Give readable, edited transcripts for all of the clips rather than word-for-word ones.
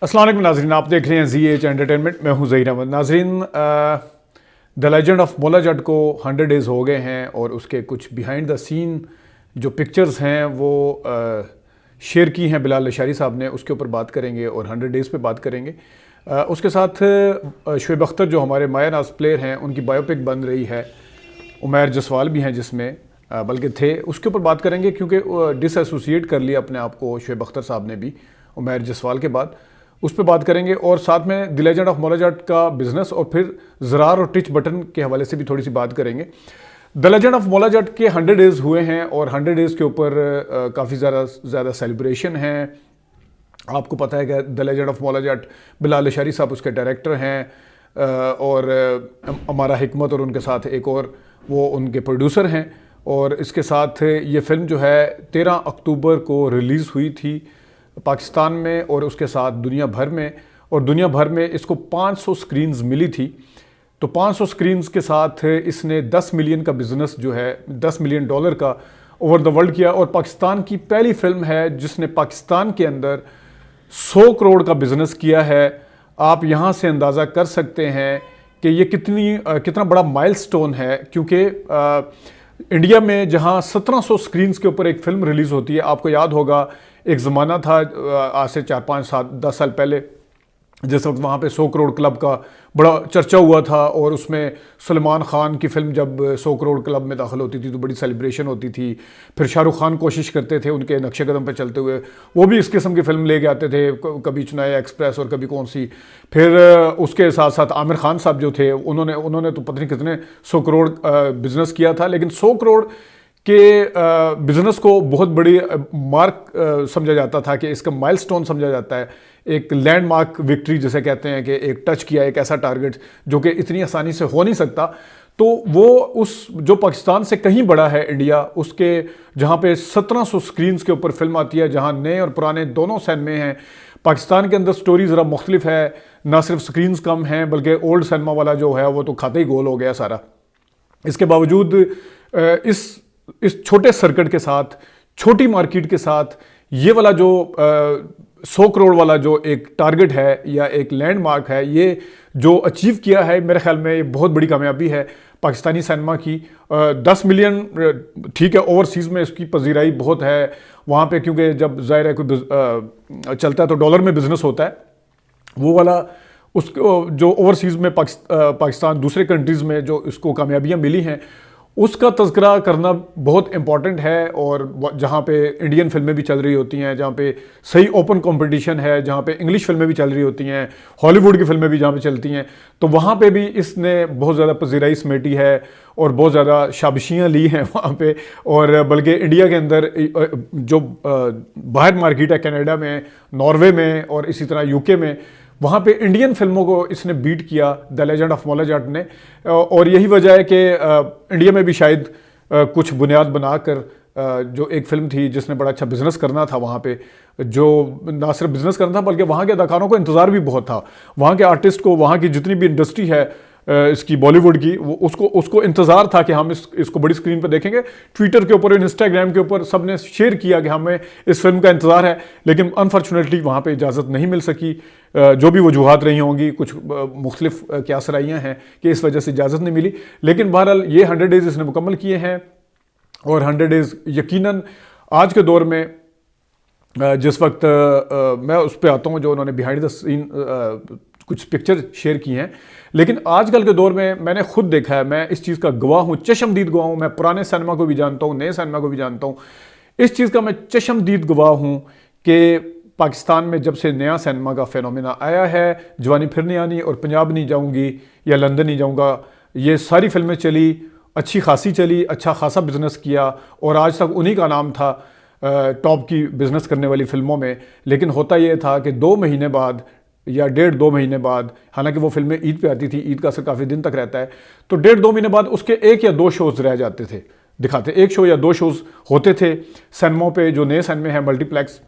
السلام علیکم ناظرین، آپ دیکھ رہے ہیں زی ایچ انٹرٹینمنٹ، میں ہوں ظہیر احمد۔ ناظرین، دا لیجنڈ آف مولا جٹ کو 100 ڈیز ہو گئے ہیں اور اس کے کچھ بیہائنڈ دا سین جو پکچرز ہیں وہ شیئر کی ہیں بلال لشاری صاحب نے، اس کے اوپر بات کریں گے اور 100 ڈیز پہ بات کریں گے۔ اس کے ساتھ شعیب اختر جو ہمارے مایہ ناز پلیئر ہیں، ان کی بایو پک بن رہی ہے، عمیر جسوال بھی ہیں جس میں بلکہ تھے، اس کے اوپر بات کریں گے کیونکہ ڈس ایسوسیٹ کر لیا اپنے آپ کو شعیب اختر صاحب نے بھی عمیر جسوال کے بعد، اس پہ بات کریں گے۔ اور ساتھ میں دی لیجنڈ آف مولا جٹ کا بزنس اور پھر زرار اور ٹچ بٹن کے حوالے سے بھی تھوڑی سی بات کریں گے۔ دی لیجنڈ آف مولا جٹ کے 100 ڈیز ہوئے ہیں اور 100 ڈیز کے اوپر کافی زیادہ سیلیبریشن ہیں۔ آپ کو پتہ ہے کہ دی لیجنڈ آف مولا جٹ بلال لشاری صاحب اس کے ڈائریکٹر ہیں اور امارا حکمت اور ان کے ساتھ ایک اور وہ ان کے پروڈیوسر ہیں، اور اس کے ساتھ یہ فلم جو ہے 13 اکتوبر کو ریلیز ہوئی تھی پاکستان میں اور اس کے ساتھ دنیا بھر میں، اور دنیا بھر میں اس کو 500 سکرینز ملی تھی۔ تو 500 سکرینز کے ساتھ اس نے 10 ملین کا بزنس جو ہے $10 ملین کا اوور دا ورلڈ کیا، اور پاکستان کی پہلی فلم ہے جس نے پاکستان کے اندر 100 کروڑ کا بزنس کیا ہے۔ آپ یہاں سے اندازہ کر سکتے ہیں کہ یہ کتنا بڑا مائل سٹون ہے، کیونکہ انڈیا میں جہاں 1700 سکرینز کے اوپر ایک فلم ریلیز ہوتی ہے، آپ کو یاد ہوگا ایک زمانہ تھا آج سے 4 5 7 10 سال پہلے جس وقت وہاں پہ 100 کروڑ کلب کا بڑا چرچا ہوا تھا، اور اس میں سلمان خان کی فلم جب 100 کروڑ کلب میں داخل ہوتی تھی تو بڑی سیلیبریشن ہوتی تھی۔ پھر شاہ رخ خان کوشش کرتے تھے ان کے نقش قدم پہ چلتے ہوئے، وہ بھی اس قسم کی فلم لے کے آتے تھے، کبھی چنایا ایکسپریس اور کبھی کون سی۔ پھر اس کے ساتھ ساتھ عامر خان صاحب جو تھے انہوں نے تو پتہ نہیں کتنے 100 کروڑ بزنس کیا تھا، لیکن 100 کروڑ کہ بزنس کو بہت بڑی مارک سمجھا جاتا تھا، کہ اس کا مائل سٹون سمجھا جاتا ہے، ایک لینڈ مارک وکٹری جسے کہتے ہیں، کہ ایک ٹچ کیا ایک ایسا ٹارگٹ جو کہ اتنی آسانی سے ہو نہیں سکتا۔ تو وہ اس جو پاکستان سے کہیں بڑا ہے انڈیا، اس کے جہاں پہ 1700 سکرینز کے اوپر فلم آتی ہے، جہاں نئے اور پرانے دونوں سینمے ہیں۔ پاکستان کے اندر سٹوری ذرا مختلف ہے، نہ صرف سکرینز کم ہیں بلکہ اولڈ سینما والا جو ہے وہ تو کھاتے ہی گول ہو گیا سارا۔ اس کے باوجود اس چھوٹے سرکٹ کے ساتھ، چھوٹی مارکیٹ کے ساتھ، یہ والا جو 100 کروڑ والا جو ایک ٹارگٹ ہے یا ایک لینڈ مارک ہے، یہ جو اچیو کیا ہے، میرے خیال میں یہ بہت بڑی کامیابی ہے پاکستانی سینما کی۔ 10 ملین ٹھیک ہے، اوورسیز میں اس کی پذیرائی بہت ہے وہاں پہ، کیونکہ جب ظاہر ہے کوئی چلتا ہے تو ڈالر میں بزنس ہوتا ہے، وہ والا اس جو اوورسیز میں پاکستان دوسرے کنٹریز میں جو اس کو کامیابیاں ملی ہیں اس کا تذکرہ کرنا بہت امپورٹنٹ ہے۔ اور جہاں پہ انڈین فلمیں بھی چل رہی ہوتی ہیں، جہاں پہ صحیح اوپن کمپٹیشن ہے، جہاں پہ انگلش فلمیں بھی چل رہی ہوتی ہیں، ہالی ووڈ کی فلمیں بھی جہاں پہ چلتی ہیں، تو وہاں پہ بھی اس نے بہت زیادہ پذیرائی سمیٹی ہے اور بہت زیادہ شابشیاں لی ہیں وہاں پہ۔ اور بلکہ انڈیا کے اندر جو باہر مارکیٹ ہے، کینیڈا میں، ناروے میں اور اسی طرح UK میں، وہاں پہ انڈین فلموں کو اس نے بیٹ کیا دی لیجنڈ آف مولا جٹ نے۔ اور یہی وجہ ہے کہ انڈیا میں بھی شاید کچھ بنیاد بنا کر جو ایک فلم تھی جس نے بڑا اچھا بزنس کرنا تھا وہاں پہ، جو نہ صرف بزنس کرنا تھا بلکہ وہاں کے اداکاروں کو انتظار بھی بہت تھا، وہاں کے آرٹسٹ کو، وہاں کی جتنی بھی انڈسٹری ہے اس کی بالی ووڈ کی، اس کو انتظار تھا کہ ہم اس کو بڑی اسکرین پہ دیکھیں گے۔ ٹویٹر کے اوپر، انسٹاگرام کے اوپر سب نے شیئر کیا کہ ہمیں اس فلم کا انتظار ہے، لیکن انفارچونیٹلی وہاں پہ اجازت نہیں مل سکی، جو بھی وجوہات رہی ہوں گی، کچھ مختلف قیاسرائیاں ہیں کہ اس وجہ سے اجازت نہیں ملی، لیکن بہرحال یہ 100 ڈیز اس نے مکمل کیے ہیں۔ اور 100 ڈیز یقیناً آج کے دور میں جس وقت میں اس پہ آتا ہوں جو انہوں نے بیہائنڈ دا سین کچھ پکچر شیئر کی ہیں، لیکن آج کل کے دور میں نے خود دیکھا ہے، میں اس چیز کا گواہ ہوں، چشمدید گواہ ہوں، میں پرانے سینما کو بھی جانتا ہوں، نئے سینما کو بھی جانتا ہوں، اس چیز کا میں چشمدید گواہ ہوں کہ پاکستان میں جب سے نیا سینما کا فینومینا آیا ہے، جوانی پھر نہیں آنی اور پنجاب نہیں جاؤں گی یا لندن نہیں جاؤں گا، یہ ساری فلمیں چلی، اچھی خاصی چلی، اچھا خاصا بزنس کیا، اور آج تک انہی کا نام تھا ٹاپ کی بزنس کرنے والی فلموں میں۔ لیکن ہوتا یہ تھا کہ 2 مہینے بعد یا 1.5-2 مہینے بعد، حالانکہ وہ فلمیں عید پہ آتی تھی، عید کا اثر کافی دن تک رہتا ہے، تو 1.5-2 مہینے بعد اس کے 1 یا 2 شوز رہ جاتے تھے، دکھاتے 1 شو یا 2 شوز ہوتے تھے سینموں پہ، جو نئے سینمے ہیں ملٹی پلیکس۔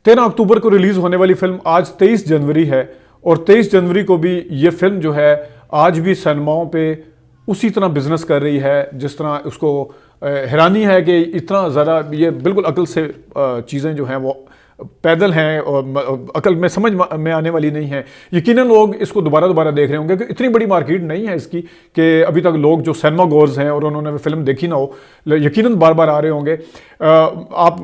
13 اکتوبر کو ریلیز ہونے والی فلم آج 23 جنوری ہے، اور 23 جنوری کو بھی یہ فلم جو ہے آج بھی سینماؤں پہ اسی طرح بزنس کر رہی ہے جس طرح اس کو حیرانی ہے کہ اتنا زیادہ، یہ بالکل عقل سے چیزیں جو ہیں وہ پیدل ہیں اور عقل میں سمجھ میں آنے والی نہیں ہیں، یقیناً لوگ اس کو دوبارہ دیکھ رہے ہوں گے کہ اتنی بڑی مارکیٹ نہیں ہے اس کی کہ ابھی تک لوگ جو سینما گورز ہیں اور انہوں نے فلم دیکھی نہ ہو یقیناً بار بار آ رہے ہوں گے۔ آپ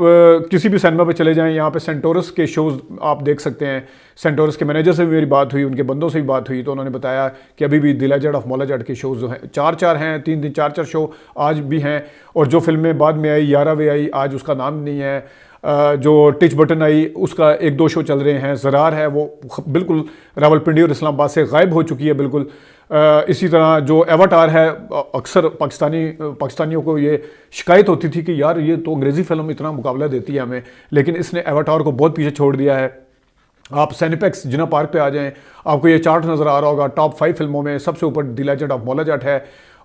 کسی بھی سینما پہ چلے جائیں، یہاں پہ سینٹورس کے شوز آپ دیکھ سکتے ہیں۔ سینٹورس کے مینیجر سے بھی میری بات ہوئی، ان کے بندوں سے بھی بات ہوئی، تو انہوں نے بتایا کہ ابھی بھی دی لیجنڈ آف مولا جٹ کے شوز جو ہیں 4 ہیں، 3 4 شو آج بھی ہیں، اور جو فلمیں بعد میں آئی 11ویں آئی آج اس کا نام نہیں ہے، جو ٹچ بٹن آئی اس کا 1 2 شو چل رہے ہیں، زرار ہے وہ بالکل راولپنڈی اور اسلام آباد سے غائب ہو چکی ہے بالکل۔ اسی طرح جو ایواٹار ہے، اکثر پاکستانیوں کو یہ شکایت ہوتی تھی کہ یار یہ تو انگریزی فلم اتنا مقابلہ دیتی ہے ہمیں، لیکن اس نے ایواٹار کو بہت پیچھے چھوڑ دیا ہے۔ آپ سینیپیکس جنا پارک پہ آ جائیں، آپ کو یہ چارٹ نظر آ رہا ہوگا، ٹاپ 5 فلموں میں سب سے اوپر دی لیجنڈ آف مولا جٹ ہے،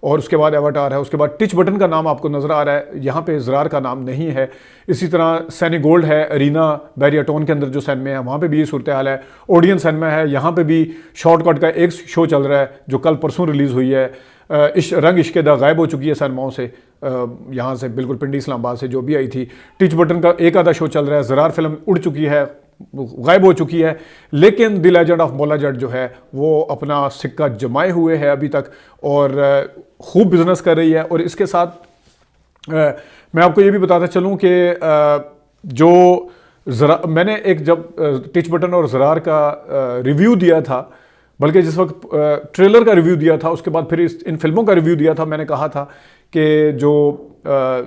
اور اس کے بعد ایواٹار ہے، اس کے بعد ٹچ بٹن کا نام آپ کو نظر آ رہا ہے، یہاں پہ زرار کا نام نہیں ہے۔ اسی طرح سینی گولڈ ہے، ارینا بیریا ٹون کے اندر جو سینما ہے وہاں پہ بھی یہ صورتحال ہے۔ اوڈین سینما ہے، یہاں پہ بھی شارٹ کٹ کا ایک شو چل رہا ہے جو کل پرسوں ریلیز ہوئی ہے۔ رنگ عشق دا غائب ہو چکی ہے سینماؤں سے، یہاں سے بالکل پنڈی اسلام آباد سے جو بھی آئی تھی۔ ٹچ بٹن کا ایک آدھا شو چل رہا ہے، زرار فلم اڑ چکی ہے، غائب ہو چکی ہے، لیکن دی لیجنڈ آف مولا جٹ جو ہے وہ اپنا سکہ جمائے ہوئے ہے ابھی تک، اور خوب بزنس کر رہی ہے۔ اور اس کے ساتھ میں آپ کو یہ بھی بتاتا چلوں کہ جو میں نے ایک جب ٹچ بٹن اور زرار کا ریویو دیا تھا، بلکہ جس وقت ٹریلر کا ریویو دیا تھا اس کے بعد پھر ان فلموں کا ریویو دیا تھا، میں نے کہا تھا کہ جو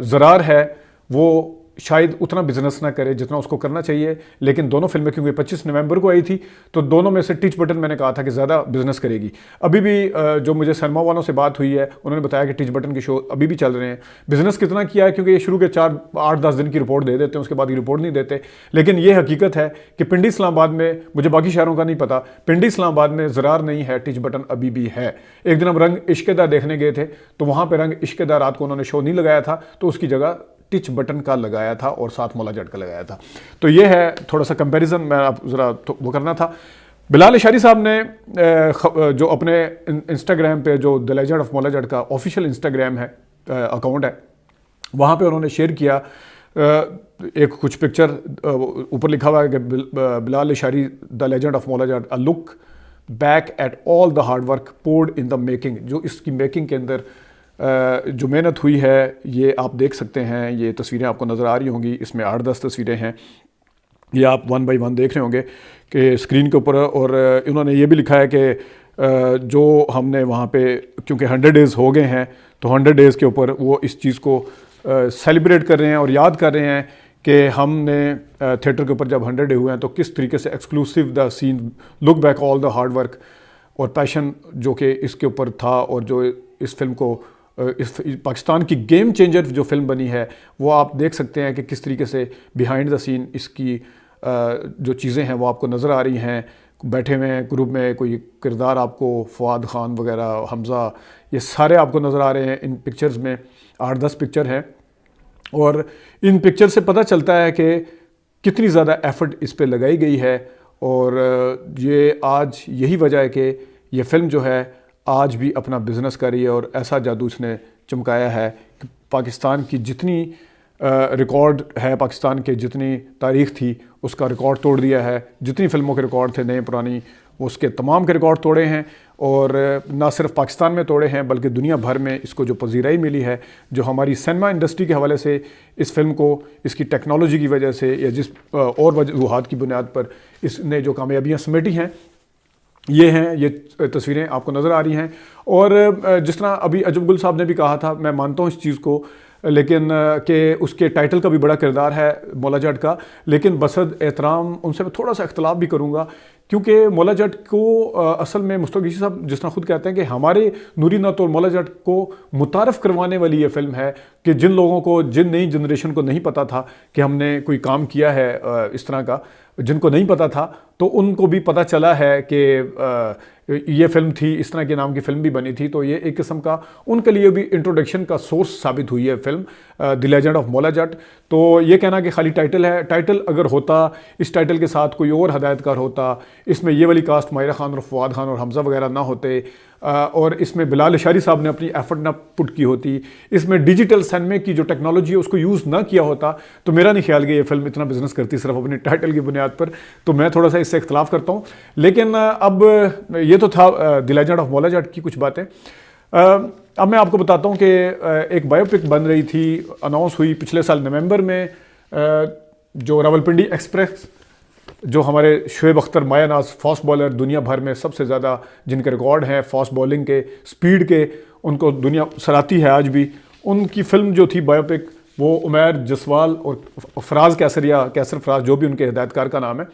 زرار ہے وہ شاید اتنا بزنس نہ کرے جتنا اس کو کرنا چاہیے، لیکن دونوں فلمیں کیونکہ 25 نومبر کو آئی تھی تو دونوں میں سے ٹچ بٹن میں نے کہا تھا کہ زیادہ بزنس کرے گی۔ ابھی بھی جو مجھے سینما والوں سے بات ہوئی ہے انہوں نے بتایا کہ ٹچ بٹن کے شو ابھی بھی چل رہے ہیں۔ بزنس کتنا کیا ہے کیونکہ یہ شروع کے 8-10 دن کی رپورٹ دے دیتے ہیں، اس کے بعد یہ رپورٹ نہیں دیتے، لیکن یہ حقیقت ہے کہ پنڈی اسلام آباد میں، مجھے باقی شہروں کا نہیں پتا، پنڈی اسلام آباد میں زرار نہیں ہے، ٹچ بٹن ابھی بھی ہے۔ ایک دن ہم رنگ عشق دا دیکھنے گئے تھے تو وہاں پہ رنگ عشق دا رات کو انہوں نے شو نہیں لگایا تھا، تو اس کی جگہ ٹچ بٹن کا لگایا تھا اور ساتھ مولا جٹ کا لگایا تھا۔ تو یہ ہے تھوڑا سا کمپیریزن، میں آپ ذرا وہ کرنا تھا۔ بلال اشاری صاحب نے جو اپنے انسٹاگرام پہ جو دی لیجنڈ آف مولا جٹ کا آفیشیل انسٹاگرام ہے اکاؤنٹ ہے، وہاں پہ انہوں نے شیئر کیا ایک کچھ پکچر، اوپر لکھا ہوا ہے کہ بلال اشاری دی legend of Maula Jatt, a look back at all the hard work poured in the making. جو اس کی میکنگ کے اندر جو محنت ہوئی ہے یہ آپ دیکھ سکتے ہیں، یہ تصویریں آپ کو نظر آ رہی ہوں گی، اس میں 8-10 تصویریں ہیں، یہ آپ 1 بائی 1 دیکھ رہے ہوں گے کہ اسکرین کے اوپر۔ اور انہوں نے یہ بھی لکھا ہے کہ جو ہم نے وہاں پہ کیونکہ 100 ڈیز ہو گئے ہیں تو 100 ڈیز کے اوپر وہ اس چیز کو سیلیبریٹ کر رہے ہیں اور یاد کر رہے ہیں کہ ہم نے تھیٹر کے اوپر جب 100 ڈے ہوئے ہیں تو کس طریقے سے exclusive the scene, look back all the hard work اور پیشن جو کہ اس کے اوپر تھا، اور جو اس فلم کو اس پاکستان کی گیم چینجر جو فلم بنی ہے وہ آپ دیکھ سکتے ہیں کہ کس طریقے سے بیہائنڈ دا سین اس کی جو چیزیں ہیں وہ آپ کو نظر آ رہی ہیں۔ بیٹھے ہوئے ہیں گروپ میں کوئی کردار آپ کو، فواد خان وغیرہ، حمزہ، یہ سارے آپ کو نظر آ رہے ہیں ان پکچرز میں، 8-10 پکچر ہیں، اور ان پکچر سے پتہ چلتا ہے کہ کتنی زیادہ ایفرٹ اس پہ لگائی گئی ہے۔ اور یہ آج یہی وجہ ہے کہ یہ فلم جو ہے آج بھی اپنا بزنس کر رہی ہے، اور ایسا جادو اس نے چمکایا ہے کہ پاکستان کی جتنی ریکارڈ ہے، پاکستان کے جتنی تاریخ تھی اس کا ریکارڈ توڑ دیا ہے، جتنی فلموں کے ریکارڈ تھے نئے پرانی اس کے تمام کے ریکارڈ توڑے ہیں، اور نہ صرف پاکستان میں توڑے ہیں بلکہ دنیا بھر میں اس کو جو پذیرائی ملی ہے، جو ہماری سینما انڈسٹری کے حوالے سے اس فلم کو اس کی ٹیکنالوجی کی وجہ سے یا جس اور وجوہات کی بنیاد پر اس نے جو کامیابیاں سمیٹی ہیں، یہ ہیں، یہ تصویریں آپ کو نظر آ رہی ہیں۔ اور جس طرح ابھی عجب گل صاحب نے بھی کہا تھا، میں مانتا ہوں اس چیز کو، لیکن کہ اس کے ٹائٹل کا بھی بڑا کردار ہے مولا جٹ کا، لیکن بصد احترام ان سے میں تھوڑا سا اختلاف بھی کروں گا، کیونکہ مولا جٹ کو اصل میں مشتاق ریشی صاحب جس طرح خود کہتے ہیں کہ ہمارے نوری نعت اور مولا جٹ کو متعارف کروانے والی یہ فلم ہے، کہ جن لوگوں کو، جن نئی جنریشن کو نہیں پتا تھا کہ ہم نے کوئی کام کیا ہے اس طرح کا، جن کو نہیں پتا تھا تو ان کو بھی پتہ چلا ہے کہ یہ فلم تھی، اس طرح کے نام کی فلم بھی بنی تھی، تو یہ ایک قسم کا ان کے لیے بھی انٹروڈکشن کا سورس ثابت ہوئی ہے film the legend of Maula جٹ۔ تو یہ کہنا کہ خالی ٹائٹل ہے، ٹائٹل اگر ہوتا، اس ٹائٹل کے ساتھ کوئی اور ہدایت کار ہوتا، اس میں یہ والی کاسٹ ماہرہ خان اور فواد خان اور حمزہ وغیرہ نہ ہوتے، اور اس میں بلال اشاری صاحب نے اپنی ایفرٹ نہ پٹ کی ہوتی, اس میں ڈیجیٹل سینمے کی جو ٹیکنالوجی ہے اس کو یوز نہ کیا ہوتا, تو میرا نہیں خیال کہ یہ فلم اتنا بزنس کرتی صرف اپنے ٹائٹل کی بنیاد پر. تو میں تھوڑا سا اس سے اختلاف کرتا ہوں. لیکن اب یہ تو تھا دی لیجنڈ آف مولا جٹ کی کچھ باتیں. اب میں آپ کو بتاتا ہوں کہ ایک بایو پک بن رہی تھی, اناؤنس ہوئی پچھلے سال نومبر میں, جو راولپنڈی ایکسپریس, جو ہمارے شعیب اختر مایہ ناز فاسٹ بالر دنیا بھر میں سب سے زیادہ جن کے ریکارڈ ہیں فاسٹ بالنگ کے, سپیڈ کے, ان کو دنیا سراہتی ہے آج بھی, ان کی فلم جو تھی بایو پک وہ عمیر جسوال اور فراز کیسر یا کیسر فراز جو بھی ان کے ہدایت کار کا نام ہے,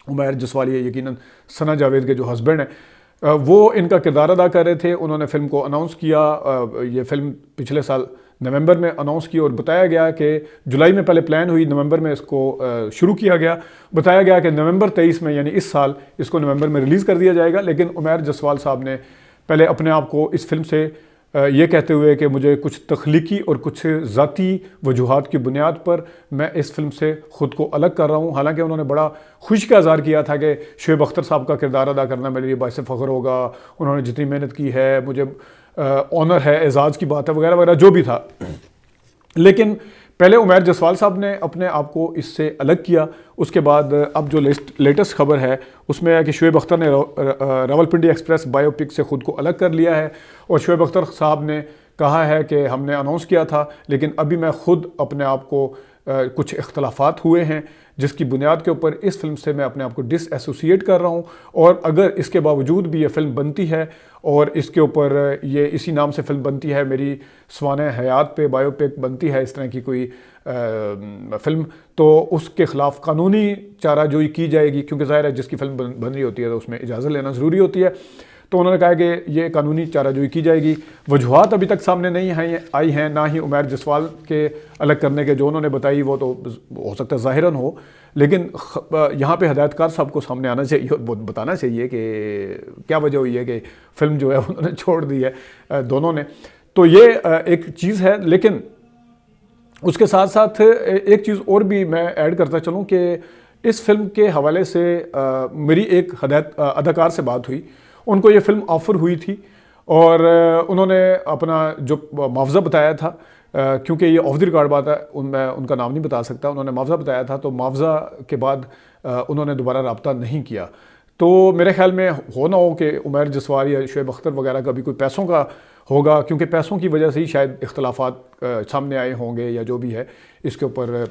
عمیر جسوال یہ یقیناً ثنا جاوید کے جو ہسبینڈ ہیں, وہ ان کا کردار ادا کر رہے تھے. انہوں نے فلم کو اناؤنس کیا, یہ فلم پچھلے سال نومبر میں اناؤنس کی اور بتایا گیا کہ جولائی میں پہلے پلان ہوئی, نومبر میں اس کو شروع کیا گیا. بتایا گیا کہ نومبر 23 میں یعنی اس سال اس کو نومبر میں ریلیز کر دیا جائے گا. لیکن عمیر جسوال صاحب نے پہلے اپنے آپ کو اس فلم سے یہ کہتے ہوئے کہ مجھے کچھ تخلیقی اور کچھ ذاتی وجوہات کی بنیاد پر میں اس فلم سے خود کو الگ کر رہا ہوں. حالانکہ انہوں نے بڑا خوشی کا اظہار کیا تھا کہ شعیب اختر صاحب کا کردار ادا کرنا میرے لیے باعث فخر ہوگا, انہوں نے جتنی محنت کی ہے مجھے آنر ہے, اعزاز کی بات ہے وغیرہ وغیرہ جو بھی تھا. لیکن پہلے عمیر جسوال صاحب نے اپنے آپ کو اس سے الگ کیا. اس کے بعد اب جو لیٹسٹ خبر ہے اس میں ہے کہ شعیب اختر نے راولپنڈی ایکسپریس بایو پک سے خود کو الگ کر لیا ہے, اور شعیب اختر صاحب نے کہا ہے کہ ہم نے اناؤنس کیا تھا لیکن ابھی میں خود اپنے آپ کو کچھ اختلافات ہوئے ہیں جس کی بنیاد کے اوپر اس فلم سے میں اپنے آپ کو ڈس ایسوسیٹ کر رہا ہوں. اور اگر اس کے باوجود بھی یہ فلم بنتی ہے اور اس کے اوپر یہ اسی نام سے فلم بنتی ہے, میری سوانح حیات پہ بایو پک بنتی ہے اس طرح کی کوئی فلم, تو اس کے خلاف قانونی چارہ جوئی کی جائے گی, کیونکہ ظاہر ہے جس کی فلم بن رہی ہوتی ہے تو اس میں اجازت لینا ضروری ہوتی ہے. تو انہوں نے کہا کہ یہ قانونی چارہ جوئی کی جائے گی. وجوہات ابھی تک سامنے نہیں آئی ہیں, نہ ہی عمیر جسوال کے الگ کرنے کے جو انہوں نے بتائی وہ تو ہو سکتا ہے ظاہراً ہو, لیکن یہاں پہ ہدایت کار صاحب کو سامنے آنا چاہیے اور بتانا چاہیے کہ کیا وجہ ہوئی ہے کہ فلم جو ہے انہوں نے چھوڑ دی ہے دونوں نے. تو یہ ایک چیز ہے. لیکن اس کے ساتھ ساتھ ایک چیز اور بھی میں ایڈ کرتا چلوں کہ اس فلم کے حوالے سے میری ایک اداکار سے بات ہوئی, ان کو یہ فلم آفر ہوئی تھی اور انہوں نے اپنا جو معاوضہ بتایا تھا, کیونکہ یہ آف دی ریکارڈ بات ہے میں ان کا نام نہیں بتا سکتا, انہوں نے معاوضہ بتایا تھا, تو معاوضہ کے بعد انہوں نے دوبارہ رابطہ نہیں کیا. تو میرے خیال میں ہو نہ ہو کہ عمیر جسوال یا شعیب اختر وغیرہ کا بھی کوئی پیسوں کا ہوگا, کیونکہ پیسوں کی وجہ سے ہی شاید اختلافات سامنے آئے ہوں گے یا جو بھی ہے اس کے اوپر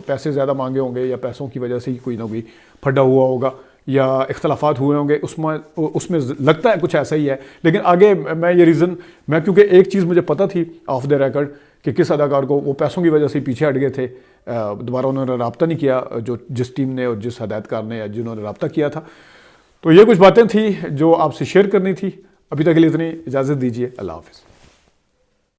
پیسے زیادہ مانگے ہوں گے یا پیسوں کی وجہ سے ہی کوئی نہ کوئی پھڈا ہوا ہوگا یا اختلافات ہوئے ہوں گے, اس میں لگتا ہے کچھ ایسا ہی ہے. لیکن آگے میں یہ ریزن کیونکہ ایک چیز مجھے پتہ تھی آف دا ریکارڈ کہ کس اداکار کو وہ پیسوں کی وجہ سے پیچھے ہٹ گئے تھے, دوبارہ انہوں نے رابطہ نہیں کیا جس ٹیم نے اور جس ہدایت کار نے یا جنہوں نے رابطہ کیا تھا. تو یہ کچھ باتیں تھیں جو آپ سے شیئر کرنی تھی. ابھی تک کے لیے اتنی اجازت دیجیے. اللہ حافظ.